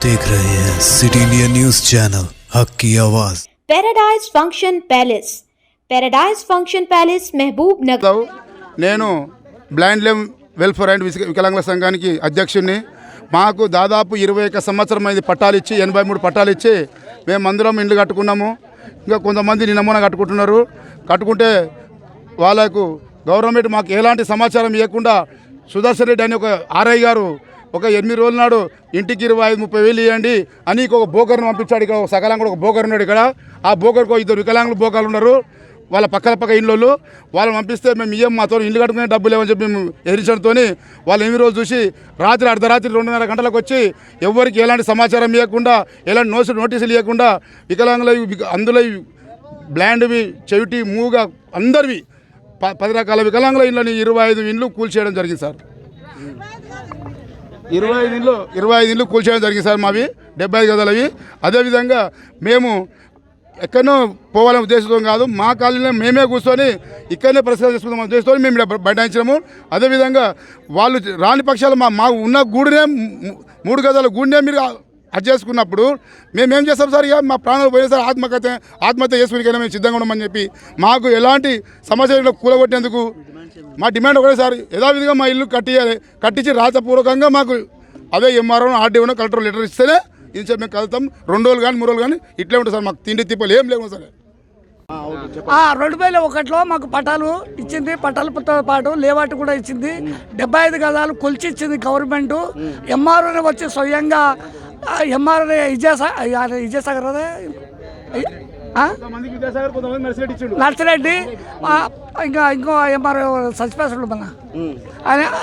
देख रहे हैं सिटी इंडिया न्यूज चैनल हक की आवाज। पैराडाइज फंक्शन पैलेस महबूब नगर। నేను బ్లైండ్ లెమ్ వెల్ఫేర్ అండ్ వికలాంగుల సంఘానికి అధ్యక్షుడిని. మాకు దాదాపు 21 సంవత్సరం అయింది పట్టాలు ఇచ్చి, 83 పట్టాలు ఇచ్చి మేము అందరం ఇండ్లు కట్టుకున్నాము. ఇంకా కొంతమంది నిన్నమూన కట్టుకుంటున్నారు. కట్టుకుంటే వాళ్ళకు గవర్నమెంట్ మాకు ఎలాంటి సమాచారం ఇవ్వకుండా సుదర్శన్ రెడ్డి అని ఒక ఆర్ఐ గారు ఒక 8 రోజుల నాడు ఇంటికి 25-30 వేలు ఇవ్వండి అని ఒక బోకర్ను పంపించాడు. ఇక్కడ ఒక సకలాంగుడు ఒక బోకర్ ఉన్నాడు. ఇక్కడ ఆ బోకర్కు 2 వికలాంగులు బోకర్లు ఉన్నారు. వాళ్ళ పక్క ఇళ్ళు వాళ్ళని పంపిస్తే మేము ఇయ్యం, మాతో ఇల్లు కట్టుకునే డబ్బులు లేవని చెప్పి మేము ఎదిరించడంతో వాళ్ళు 8 రోజులు చూసి రాత్రి అర్ధరాత్రి 2:30 గంటలకు వచ్చి ఎవరికి ఎలాంటి సమాచారం ఇవ్వకుండా, ఎలాంటి నోటీసులు ఇవ్వకుండా వికలాంగులవి, అందులో బ్లైండ్వి, చెవిటి, మూగ అందరివి 10 రకాల వికలాంగుల ఇళ్ళని 25 ఇండ్లు కూల్చేయడం జరిగింది సార్. 25 ఇండ్లు కూల్చేయడం జరిగింది సార్. మావి 75 గదులవి. అదేవిధంగా మేము ఎక్కడనో పోవాలనే ఉద్దేశంతో కాదు, మా కాలనీలో మేమే కూర్చొని ఇక్కడనే పరిష్కారం చేసుకుందాం ఉద్దేశంతో మేము ఇక్కడ బైఠాయించినాము. అదేవిధంగా వాళ్ళు రాని పక్షాలు మా ఉన్న గూడునే 3 గదుల గూడునే మీరు అది చేసుకున్నప్పుడు మేమేం చేస్తాం సార్? ఇక మా ప్రాణాలు పోయినా సార్ ఆత్మహత్య చేసుకునికైనా మేము సిద్ధంగా ఉండమని చెప్పి మాకు ఎలాంటి సమస్యలు కూలగొట్టేందుకు మా డిమాండ్ ఒకటే సార్, యథావిధిగా మా ఇల్లు కట్టించి రాతపూర్వకంగా మాకు అదే ఎంఆర్ఓ, ఆర్డీఓ, కలెక్టర్ లెటర్ ఇస్తేనే ఇది మేము కలుతాం. 2 రోజులు కానీ 3 రోజులు కానీ ఇట్లే ఉంటుంది సార్. మాకు తిండి తిప్పలు ఏం లేవు సార్. 2001లో మాకు పట్టాలు ఇచ్చింది. పట్టాలతో పాటు లేవాటు కూడా ఇచ్చింది. 75 గదాలు కొలిచి ఇచ్చింది గవర్నమెంట్. ఎంఆర్ఓనే వచ్చి స్వయంగా ఎంఆర్ఓ విజయసాగర్ నర్సిరెడ్డి ఇంకో ఎంఆర్ఓ సస్పెన్షన్ మన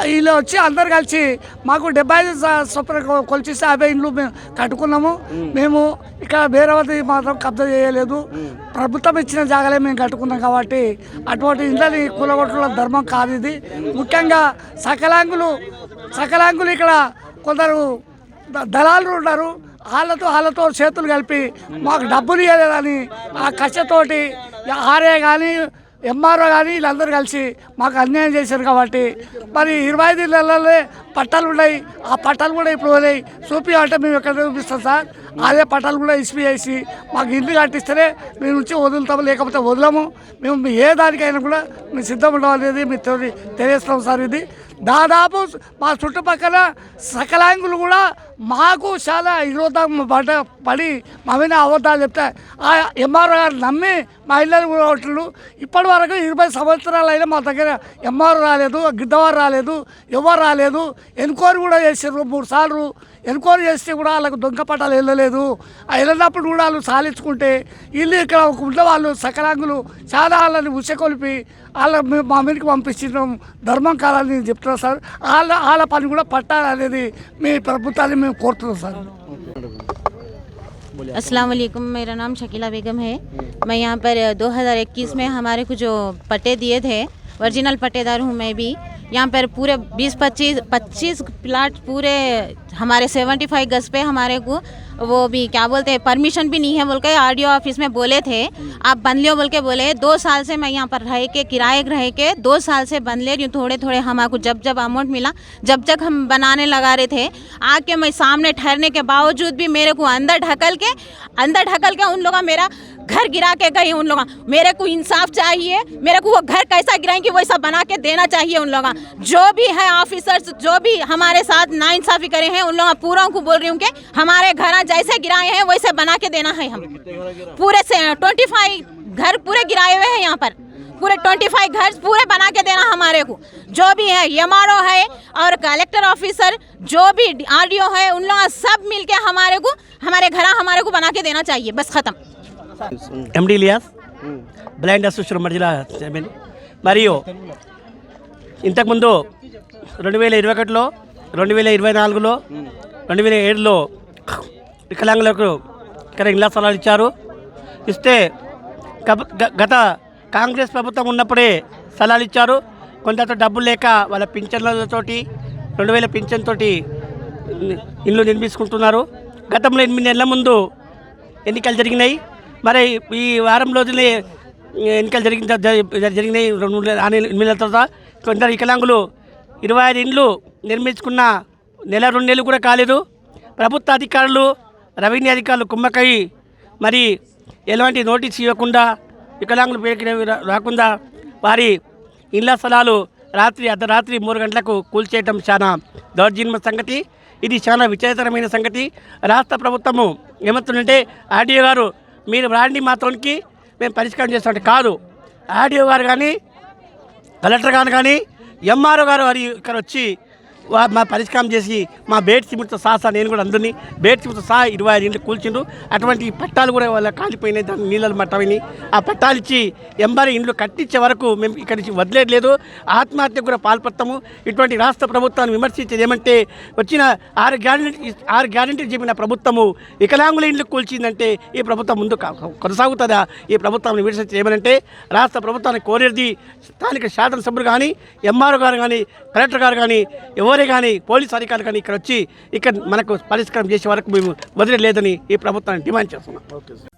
వీళ్ళు వచ్చి అందరు కలిసి మాకు 75 చొప్పున కొలిచిస్తే 50 ఇండ్లు మేము కట్టుకున్నాము. మేము ఇక్కడ వేరేవది మాత్రం కబ్జా చేయలేదు. ప్రభుత్వం ఇచ్చిన జాగాలే మేము కట్టుకున్నాం కాబట్టి అటువంటి ఇండ్లని కూలగొట్టుల ధర్మం కాదు ఇది. ముఖ్యంగా సకలాంగులు ఇక్కడ కొందరు దళాలు ఉన్నారు. వాళ్ళతో చేతులు కలిపి మాకు డబ్బులు ఇవ్వలేదని ఆ కక్షతోటి ఆర్ఏ కానీ ఎంఆర్ఓ కానీ వీళ్ళందరూ కలిసి మాకు అన్యాయం చేశారు. కాబట్టి మరి 25 నెలలే పట్టాలు ఉన్నాయి. ఆ పట్టాలు కూడా ఇప్పుడు ఉన్నాయి. చూపించాలంటే మేము ఎక్కడ చూపిస్తాం సార్? అదే పట్టాలు కూడా ఇసిపి మాకు ఇల్లు కట్టిస్తేనే మేము నుంచి వదులుతాము, లేకపోతే వదలము. మేము ఏ దానికైనా కూడా మేము సిద్ధం ఉండవనేది మీకు తెలియస్తాం సార్. ఇది దాదాపు మా చుట్టుపక్కల సకలాంగులు కూడా మాకు చాలా విరోధం పడి మా మీద అబద్ధాలు చెప్తే ఆ ఎంఆర్ఓ గారు నమ్మి మా ఇళ్ళని కూడా కొట్టిళ్ళు. ఇప్పటి వరకు 20 సంవత్సరాలు అయినా మా దగ్గర ఎంఆర్ఓ రాలేదు, గిద్దవారు రాలేదు, ఎవరు రాలేదు. ఎన్క్వైరీ కూడా చేసారు 3 సార్లు. ఎన్క్వైరీ చేస్తే కూడా వాళ్ళకు దొంగ పట్టాలు వెళ్ళలేదు. ఆ వెళ్ళినప్పుడు కూడా వాళ్ళు సాలించుకుంటే వీళ్ళు ఇక్కడ ఉన్న వాళ్ళు సకలాంగులు చాలా వాళ్ళని ఉచ్చకొలిపి మా మీదకి పంపించడం ధర్మం కాదని నేను చెప్తున్నాను సార్. వాళ్ళ పని కూడా పట్టాలనేది మీ ప్రభుత్వాన్ని మేము కోరుతున్నాం సార్. अस्सलाम वालेकुम, मेरा नाम शकीला बेगम है। मैं यहाँ पर 2021 में हमारे को जो पट्टे दिए थे, ओरिजिनल पट्टेदार हूँ मैं भी। यहाँ पर पूरे 20-25 प्लाट पूरे हमारे 75 गज पे हमारे को वो भी क्या बोलते हैं परमिशन भी नहीं है बोल के आरडीओ ऑफिस में बोले थे, आप बन लियो बोल के बोले। 2 साल से मैं यहाँ पर किराए रह के 2 साल से बन ले रही हूँ। थोड़े हमको जब अमाउंट मिला, जब हम बनाने लगा रहे थे, आके मैं सामने ठहरने के बावजूद भी मेरे को अंदर ढकल के उन लोग मेरा घर गिरा के गए। उन लोग मेरे को इंसाफ चाहिए, मेरे को वो घर कैसा गिराएंगे वैसा बना के देना चाहिए। उन लोग जो भी है ऑफिसर्स जो भी हमारे साथ नाइंसाफी करे हैं उन लोग पूरा को बोल रही हूँ कि हमारे घर जैसे गिराए हैं वैसे बना के देना है। हम पूरे से 25 घर पूरे गिराए हुए हैं। यहाँ पर पूरे 25 घर पूरे बना के देना हमारे को। जो भी है एमआरओ है और कलेक्टर ऑफिसर जो भी आरडीओ है उन लोग सब मिल के हमारे घर हमारे को बना के देना चाहिए। बस खत्म। ఎండి ఇలియాస్, బ్లైండ్ అసోసియేషన్ మధ్యలో చైర్మన్. మరియు ఇంతకుముందు 2021లో, 2024లో, 2007లో వికలాంగులకు ఇక్కడ ఇళ్ల స్థలాలు ఇచ్చారు. ఇస్తే గత కాంగ్రెస్ ప్రభుత్వం ఉన్నప్పుడే స్థలాలు ఇచ్చారు. కొంత డబ్బులు లేక వాళ్ళ పింఛన్లతోటి 2000 పింఛన్ తోటి ఇల్లు నిర్మించుకుంటున్నారు. గతంలో 8 నెలల ముందు ఎన్నికలు జరిగినాయి. మరి ఈ వారం రోజులే ఎన్నికలు జరిగినాయి. 8 నెలల తర్వాత కొందరు వికలాంగులు 25 ఇండ్లు నిర్మించుకున్న నెల 2 నెలలు కూడా కాలేదు. ప్రభుత్వ అధికారులు రెవెన్యూ అధికారులు కుమ్మకై మరి ఎలాంటి నోటీస్ ఇవ్వకుండా వికలాంగుల పేరుకి రాకుండా వారి ఇళ్ల స్థలాలు అర్ధరాత్రి 3 గంటలకు కూల్చేయటం చాలా దౌర్జన్య సంగతి. ఇది చాలా విచిత్రమైన సంగతి. రాష్ట్ర ప్రభుత్వము ఏమవుతుందంటే ఆర్డీఓ గారు మీరు రాండి మాత్రానికి మేము పరిష్కారం చేస్తామంటే కాదు. ఆర్డీఓ గారు కానీ కలెక్టర్ గారు కానీ ఎంఆర్ఓ గారు వారి ఇక్కడ వచ్చి మా పరిష్కారం చేసి మా బేట్ సిమెంట్తో సహా నేను కూడా అందరినీ బేట్ సిమెంట్తో సహా 25 ఇంట్లు కూల్చిండ్రు. అటువంటి పట్టాలు కూడా వాళ్ళ కాలిపోయినాయి, దాని నీళ్ళలు మట్టమైనాయి. ఆ పట్టాలు ఇచ్చి ఎంబరి ఇండ్లు కట్టించే వరకు మేము ఇక్కడి నుంచి వదిలేదు. ఆత్మహత్యకు కూడా పాల్పడతాము. ఇటువంటి రాష్ట్ర ప్రభుత్వాన్ని విమర్శించేది ఏమంటే వచ్చిన 6 గ్యారెంటీలు చెప్పిన ప్రభుత్వము వికలాంగుల ఇండ్లు కూల్చిందంటే ఈ ప్రభుత్వం ముందు కొనసాగుతుందా? ఈ ప్రభుత్వాన్ని విమర్శించేది ఏమనంటే రాష్ట్ర ప్రభుత్వాన్ని కోరేది స్థానిక శాసనసభ్యులు కానీ ఎంఆర్ఓ గారు కానీ కలెక్టర్ గారు కానీ ఎవరే కానీ పోలీసు అధికారులు కానీ ఇక్కడ వచ్చి ఇక్కడ మనకు పరిష్కారం చేసే వరకు మేము వదిలేదని ఈ ప్రభుత్వాన్ని డిమాండ్ చేస్తున్నాం.